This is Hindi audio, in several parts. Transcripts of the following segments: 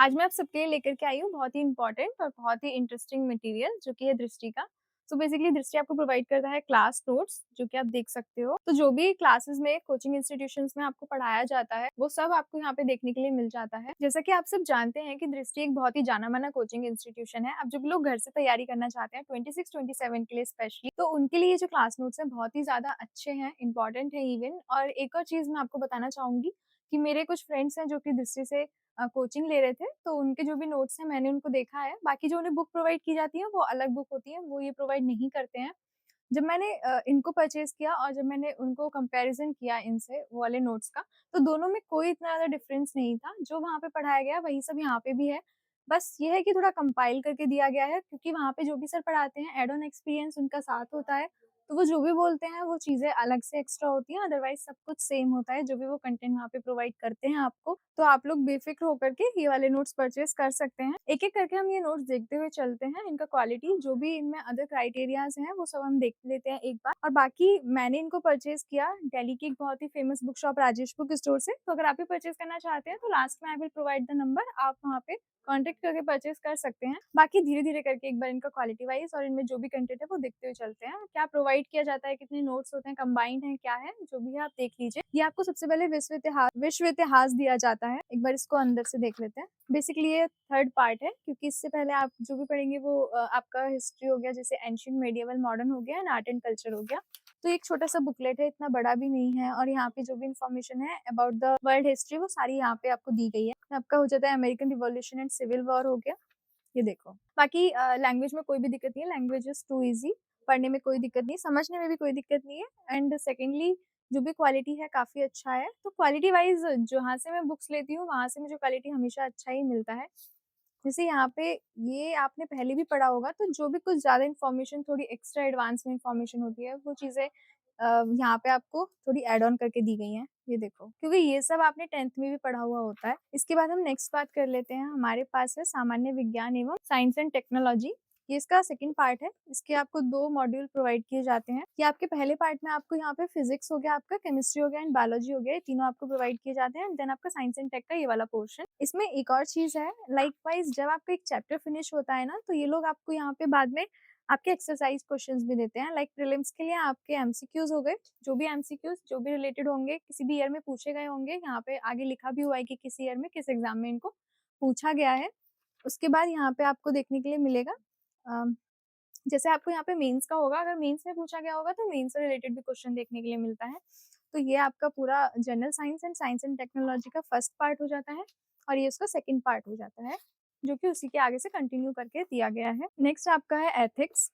आज मैं आप सबके लिए लेकर के आई हूँ बहुत ही इम्पोर्टेंट और बहुत ही इंटरेस्टिंग मटेरियल जो कि है दृष्टि का। तो बेसिकली दृष्टि आपको प्रोवाइड करता है क्लास नोट्स जो कि आप देख सकते हो। तो जो भी क्लासेस में कोचिंग इंस्टीट्यूशंस में आपको पढ़ाया जाता है वो सब आपको यहाँ पे देखने के लिए मिल जाता है। जैसा कि आप सब जानते हैं कि दृष्टि एक बहुत ही जाना-माना कोचिंग इंस्टीट्यूशन है। अब जो भी लोग घर से तैयारी करना चाहते हैं 26-27 के लिए स्पेशली, तो उनके लिए जो क्लास नोट्स हैं बहुत ही ज़्यादा अच्छे हैं, इम्पोर्टेंट है इवन। और एक और चीज़ मैं आपको बताना चाहूँगी कि मेरे कुछ फ्रेंड्स हैं जो कि दृष्टि से कोचिंग ले रहे थे, तो उनके जो भी नोट्स हैं मैंने उनको देखा है। बाकी जो उन्हें बुक प्रोवाइड की जाती है वो अलग बुक होती है, वो ये प्रोवाइड नहीं करते हैं। जब मैंने इनको परचेज़ किया और जब मैंने उनको कंपैरिज़न किया इनसे वो वाले नोट्स का, तो दोनों में कोई इतना ज़्यादा डिफ़रेंस नहीं था। जो वहाँ पे पढ़ाया गया वही सब यहाँ पे भी है। बस ये है कि थोड़ा कंपाइल करके दिया गया है क्योंकि वहाँ पे जो भी सर पढ़ाते हैं ऐड ऑन एक्सपीरियंस उनका साथ होता है। तो वो जो भी बोलते हैं वो चीज़ें अलग से एक्स्ट्रा होती हैं, अदरवाइज़ सब कुछ सेम होता है, जो भी वो कंटेंट वहाँ पे प्रोवाइड करते हैं आपको। तो आप लोग बेफ़िक्र होकर के ये वाले नोट्स परचेज़ कर सकते हैं। एक-एक करके हम ये नोट्स देखते हुए चलते हैं, इनका क्वालिटी जो भी इनमें अदर क्राइटेरियाज़ हैं, वो सब हम देख लेते हैं एक बार। और बाकी मैंने इनको परचेज़ किया दिल्ली की एक बहुत ही famous book shop Rajesh book store से। तो अगर आप भी परचेज़ करना चाहते हैं तो लास्ट में I will provide the number, आप वहाँ पे कॉन्टैक्ट करके परचेज़ कर सकते हैं। बाकी धीरे-धीरे करके एक बार इनका क्वालिटी वाइज़ और इनमें जो भी कंटेंट है वो देखते हुए चलते हैं। क्या प्रोवाइड किया जाता है, कितने नोट्स होते हैं, कंबाइंड है, क्या है, जो भी है आप देख लीजिए। ये आपको सबसे पहले विश्व इतिहास दिया जाता है। एक बार इसको अंदर से देख लेते हैं। बेसिकली ये थर्ड पार्ट है क्योंकि इससे पहले आप जो भी पढ़ेंगे वो आपका हिस्ट्री हो गया, जैसे एंशिएंट, मेडिएवल, मॉडर्न हो गया एंड आर्ट एंड कल्चर हो गया। तो एक छोटा-सा बुकलेट है, इतना बड़ा भी नहीं है और यहाँ पे जो भी इन्फॉर्मेशन है अबाउट द वर्ल्ड हिस्ट्री वो सारी यहाँ पे आपको दी गई है। आपका हो जाता है American revolution and civil war हो गया, ये देखो। बाकी लैंग्वेज में कोई भी दिक्कत नहीं है, लैंग्वेज इज़ टू ईज़ी, पढ़ने में कोई दिक्कत नहीं, समझने में भी कोई दिक्कत नहीं है एंड सेकंडली जो भी क्वालिटी है काफ़ी अच्छा है। तो क्वालिटी वाइज़ जहाँ से मैं बुक्स लेती हूँ, वहाँ से मुझे क्वालिटी हमेशा अच्छा ही मिलता है। जैसे यहाँ पे ये आपने पहले भी पढ़ा होगा, तो जो भी कुछ ज़्यादा इन्फॉर्मेशन थोड़ी एक्स्ट्रा एडवांस में इन्फॉर्मेशन होती है, वो चीज़ें यहाँ पे आपको थोड़ी ऐड ऑन करके दी गई हैं, ये देखो। क्योंकि ये सब आपने 10th में भी पढ़ा हुआ होता है। इसके बाद हम नेक्स्ट बात कर लेते हैं, हमारे पास है सामान्य विज्ञान एवं साइंस एंड टेक्नोलॉजी। ये इसका सेकंड पार्ट है। इसके आपको 2 मॉड्यूल प्रोवाइड किए जाते हैं। ये आपके पहले पार्ट में आपको यहाँ पे फिज़िक्स हो गया आपका, केमिस्ट्री हो गया एंड बायोलॉजी हो गया, ये तीनों आपको प्रोवाइड किए जाते हैं एंड देन आपका साइंस एंड टेक का ये वाला पोर्शन। इसमें एक और चीज़ है, लाइकवाइज़ जब आपका एक चैप्टर फिनिश होता है ना, तो ये लोग आपको यहाँ पे बाद में आपके एक्सरसाइज़ क्वेश्चंस भी देते हैं। लाइक प्रीलिम्स के लिए आपके एमसीक्यूज़ हो गए, जो भी एमसीक्यूज़ जो भी रिलेटेड होंगे, किसी भी ईयर में पूछे गए होंगे, यहाँ पे आगे लिखा भी हुआ है कि किस ईयर में, किस एग्ज़ाम में इनको पूछा गया है। उसके बाद यहाँ पे आपको देखने के लिए मिलेगा अ, जैसे आपको यहाँ पे मेंस का होगा, अगर मेंस में पूछा गया होगा तो मेंस से रिलेटेड भी क्वेश्चन देखने के लिए मिलता है। तो ये आपका पूरा जनरल साइंस एंड टेक्नोलॉजी का फर्स्ट पार्ट हो जाता है और ये उसका सेकंड पार्ट हो जाता है, जो कि उसी के आगे से कंटिन्यू करके दिया गया है। नेक्स्ट आपका है एथिक्स।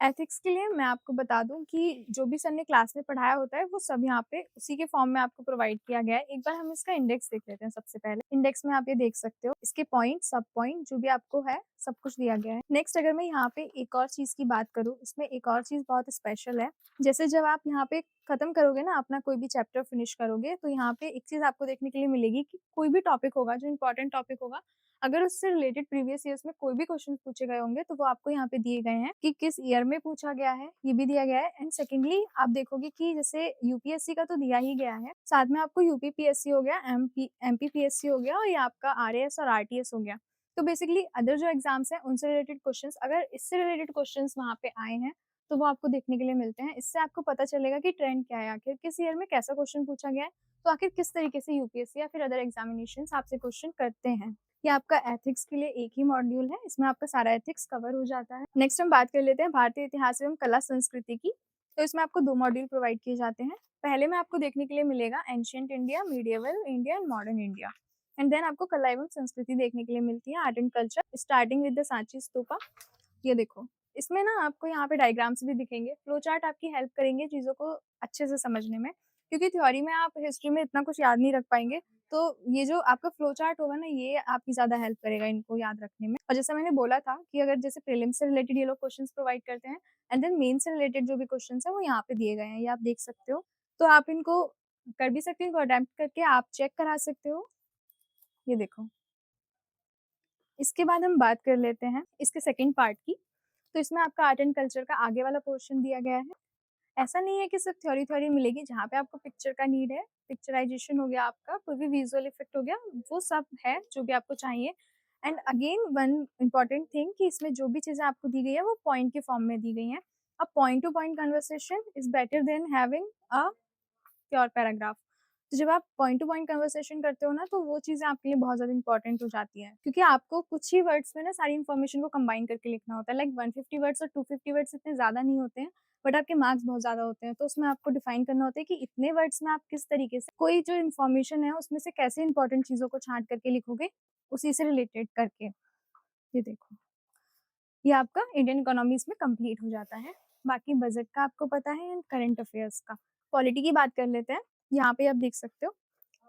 एथिक्स के लिए मैं आपको बता दूँ कि जो भी सर ने क्लास में पढ़ाया होता है, वो सब यहाँ पे उसी के फॉर्म में आपको प्रोवाइड किया गया है। एक बार हम इसका इंडेक्स देख लेते हैं सबसे पहले। इंडेक्स में आप ये देख सकते हो, इसके पॉइंट, सब पॉइंट जो भी आपको है, सब कुछ दिया गया है। नेक्स्ट अगर मैं यहाँ पे एक और चीज़ की बात करूँ, इसमें एक और चीज़ बहुत स्पेशल है। जैसे जब आप यहाँ पे खत्म करोगे ना, अपना कोई भी चैप्टर फिनिश करोगे, तो यहाँ पे एक चीज़ आपको देखने के लिए मिलेगी कि कोई भी टॉपिक होगा, जो इम्पोर्टेंट टॉपिक होगा, अगर उससे रिलेटेड प्रीवियस ईयर्स में कोई भी क्वेश्चन पूछे गए होंगे, तो वो आपको यहाँ पे दिए गए हैं कि किस ईयर में पूछा गया है, ये भी दिया गया है एंड सेकेंडली आप देखोगे कि जैसे यूपीएससी का तो दिया ही गया है, साथ में आपको यूपीपीएससी हो गया, एमपीपीएससी हो गया और ये आपका आरएएस और आरटीएस हो गया। तो बेसिकली अदर जो एग्जाम्स हैं, उनसे रिलेटेड क्वेश्चंस, अगर इससे रिलेटेड क्वेश्चंस वहाँ पे आए हैं, तो वो आपको देखने के लिए मिलते हैं। इससे आपको पता चलेगा कि ट्रेंड क्या है, आखिर किस ईयर में कैसा क्वेश्चन पूछा गया है, तो आखिर किस तरीके से यूपीएससी या फिर अदर एग्जामिनेशंस आपसे क्वेश्चन करते हैं। ये आपका एथिक्स के लिए एक ही मॉड्यूल है, इसमें आपका सारा एथिक्स कवर हो जाता है। नेक्स्ट हम बात कर लेते हैं भारतीय इतिहास एवं कला संस्कृति की। तो इसमें आपको 2 मॉड्यूल प्रोवाइड किए जाते हैं। पहले में आपको देखने के लिए मिलेगा ancient India, medieval India and modern India and then आपको कला एवं संस्कृति देखने के लिए मिलती है, art and culture starting with the Sanchi stupa. ये देखो, इसमें ना आपको यहाँ पे डायग्राम्स भी दिखेंगे, फ्लो चार्ट आपकी हेल्प करेंगे चीज़ों को अच्छे से समझने में, क्योंकि थ्योरी में आप हिस्ट्री में इतना कुछ याद नहीं रख पाएँगे, तो ये जो आपका फ्लो चार्ट होगा ना, ये आपकी ज़्यादा हेल्प करेगा इनको याद रखने में। और जैसा मैंने बोला था कि अगर जैसे प्रीलिम्स से रिलेटेड ये लोग क्वेश्चंस प्रोवाइड करते हैं एंड देन मेन से रिलेटेड जो भी क्वेश्चंस हैं, वो यहाँ पे दिए गए हैं, ये आप देख सकते हो। तो आप इनको कर भी सकते हो, इनको अटेम्प्ट करके आप चेक करा सकते हो, ये देखो। इसके बाद हम बात कर लेते हैं इसके सेकंड पार्ट की। तो इसमें आपका आर्ट एंड कल्चर का आगे वाला पोर्शन दिया गया है ऐसा नहीं है कि सिर्फ थ्योरी मिलेगी, जहाँ पे आपको पिक्चर का नीड है, पिक्चराइज़ेशन हो गया आपका, कोई भी विजुअल इफ़ेक्ट हो गया, वो सब है जो भी आपको चाहिए। And again one important thing कि इसमें जो भी चीज़ें आपको दी गई है, वो पॉइंट के फॉर्म में दी गई हैं। A point two point conversation is better than having a pure paragraph. तो जब आप पॉइंट टू पॉइंट कन्वर्सेशन करते हो ना, तो वो चीज़ें आपके लिए बहुत ज़्यादा इंपॉर्टेंट हो जाती हैं, क्योंकि आपको कुछ ही वर्ड्स में ना सारी इन्फॉर्मेशन को कंबाइन करके लिखना होता है। लाइक 150 वर्ड्स और 250 वर्ड्स इतने ज़्यादा नहीं होते हैं, बट आपके मार्क्स बहुत ज़्यादा होते हैं। तो उसमें आपको डिफाइन करना होता है कि इतने वर्ड्स में आप किस तरीके से कोई जो इन्फॉर्मेशन है, उसमें से कैसे इंपॉर्टेंट चीज़ों को छाँट करके लिखोगे, उसी से रिलेटेड करके। ये देखो, ये आपका इंडियन इकोनॉमी इसमें कंप्लीट हो जाता है। बाकी बजट का आपको पता है एंड करंट अफेयर्स का। पॉलिटी की बात कर लेते हैं। यहाँ पे आप देख सकते हो,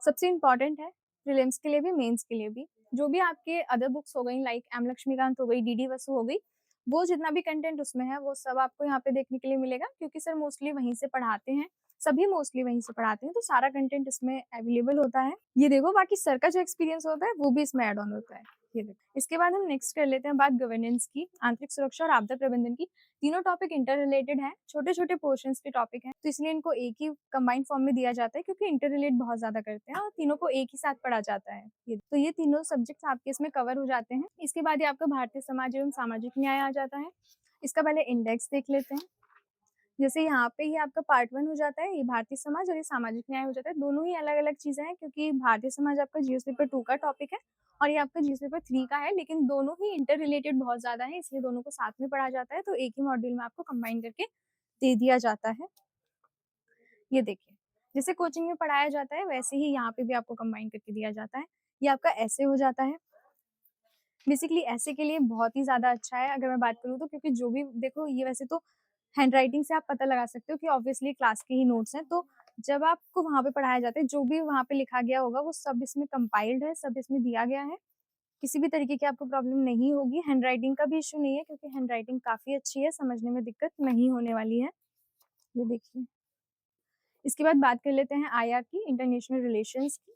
सबसे इम्पोर्टेंट है प्रीलिम्स के लिए भी, मेंस के लिए भी। जो भी आपके अदर बुक्स हो गई लाइक एम लक्ष्मीकांत हो गई, डीडी वसु हो गई, वो जितना भी कंटेंट उसमें है, वो सब आपको यहाँ पे देखने के लिए मिलेगा, क्योंकि सर मोस्टली वहीं से पढ़ाते हैं। सभी मोस्टली वहीं से पढ़ाते हैं, तो सारा कंटेंट इसमें अवेलेबल होता है। ये देखो, बाकी सर का जो एक्सपीरियंस होता है, वो भी इसमें ऐड ऑन होता है। ये देखो, इसके बाद हम नेक्स्ट कर लेते हैं बात गवर्नेंस की, आंतरिक सुरक्षा और आपदा प्रबंधन की। तीनों टॉपिक इंटर रिलेटेड हैं, छोटे-छोटे पोर्शंस के टॉपिक हैं, तो इसलिए इनको एक ही कंबाइंड फॉर्म में दिया जाता है, क्योंकि इंटर रिलेट बहुत ज़्यादा करते हैं और तीनों को एक ही साथ पढ़ा जाता है। तो ये तीनों सब्जेक्ट्स आपके इसमें कवर हो जाते हैं। इसके बाद ये आपका भारतीय समाज एवं सामाजिक न्याय आ जाता है। इसका पहले इंडेक्स देख लेते हैं। जैसे यहाँ पे ये आपका पार्ट 1 हो जाता है, ये भारतीय समाज और ये सामाजिक न्याय हो जाता है। दोनों ही अलग-अलग चीज़ें हैं, क्योंकि भारतीय समाज आपका जीएस पेपर 2 का टॉपिक है और ये आपका जीएस पेपर 3 का है, लेकिन दोनों ही इंटर रिलेटेड बहुत ज़्यादा है, इसलिए दोनों को साथ में पढ़ा जाता है, तो एक ही मॉड्यूल में आपको कंबाइन करके दे दिया जाता है। ये देखिए, जैसे कोचिंग में पढ़ाया जाता है, वैसे ही यहाँ पे भी आपको कंबाइन करके दिया जाता है। ये आपका ऐसे हो जाता है। बेसिकली ऐसे के लिए बहुत ही ज़्यादा अच्छा है, अगर मैं बात करूँ तो, क्योंकि जो भी देखो, ये वैसे तो हैंडराइटिंग से आप पता लगा सकते हो कि ऑब्वियसली क्लास के ही नोट्स हैं, तो जब आपको वहाँ पे पढ़ाया जाता है, जो भी वहाँ पे लिखा गया होगा, वो सब इसमें कंपाइल्ड है, सब इसमें दिया गया है। किसी भी तरीके की आपको प्रॉब्लम नहीं होगी, हैंडराइटिंग का भी इश्यू नहीं है, क्योंकि हैंडराइटिंग काफ़ी अच्छी है, समझने में दिक्कत नहीं होने वाली है। ये देखिए, इसके बाद बात कर लेते हैं आईआर की, इंटरनेशनल रिलेशंस की।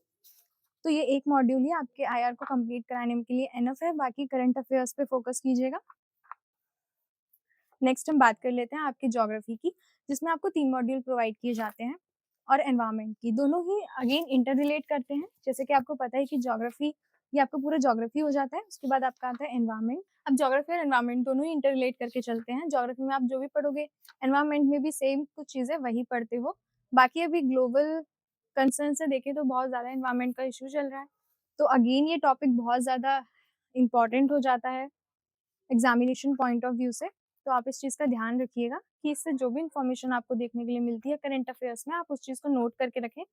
तो ये एक मॉड्यूल ही आपके आईआर को कंप्लीट कराने के लिए एनफ है, बाकी करंट अफेयर्स पे फोकस कीजिएगा। नेक्स्ट हम बात कर लेते हैं आपकी ज्योग्राफी की, जिसमें आपको 3 मॉड्यूल प्रोवाइड किए जाते हैं, और एनवायरनमेंट की। दोनों ही अगेन इंटर रिलेट करते हैं। जैसे कि आपको पता है कि ज्योग्राफी, ये आपका पूरा ज्योग्राफी हो जाता है, उसके बाद आपका आता है एनवायरनमेंट। अब ज्योग्राफी और एनवायरनमेंट दोनों ही इंटर रिलेट करके चलते हैं। ज्योग्राफी में आप जो भी पढ़ोगे, एनवायरनमेंट में भी सेम कुछ चीज़ें वही पढ़ते हो। बाकी अभी ग्लोबल कंसर्न से देखें तो बहुत ज़्यादा एनवायरनमेंट का इश्यू चल रहा है, तो अगेन ये टॉपिक बहुत ज़्यादा इम्पोर्टेंट हो जाता है एग्जामिनेशन पॉइंट ऑफ व्यू से। तो आप इस चीज़ का ध्यान रखिएगा कि इससे जो भी इन्फॉर्मेशन आपको देखने के लिए मिलती है करंट अफेयर्स में, आप उस चीज़ को नोट करके रखें,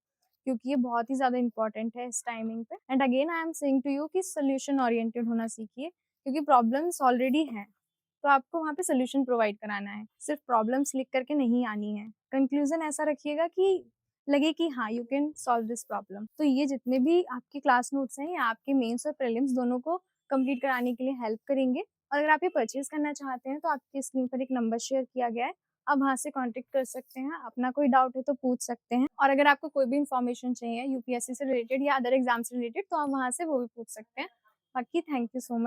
क्योंकि ये बहुत ही ज़्यादा इम्पोर्टेंट है इस टाइमिंग पे। And again I am saying to you कि सॉल्यूशन ओरिएंटेड होना सीखिए, क्योंकि प्रॉब्लम्स ऑलरेडी हैं, तो आपको वहाँ पे सॉल्यूशन प्रोवाइड कराना है, सिर्फ प्रॉब्लम्स लिख करके नहीं आनी है। कंक्लूजन ऐसा रखिएगा कि लगे कि हाँ, you can solve this problem. तो ये जितने भी आपके क्लास नोट्स हैं, ये आपके मेंस और प्रीलिम्स दोनों को कंप्लीट कराने के लिए हेल्प करेंगे। और अगर आप ये परचेज़ करना चाहते हैं, तो आपकी स्क्रीन पर एक नंबर शेयर किया गया है, आप वहाँ से कॉन्टैक्ट कर सकते हैं, अपना कोई डाउट है तो पूछ सकते हैं। और अगर आपको कोई भी इन्फॉर्मेशन चाहिए यूपीएससी से रिलेटेड या अदर एग्ज़ाम से रिलेटेड, तो आप वहाँ से वो भी पूछ सकते हैं। बाकी थैंक यू सो मच।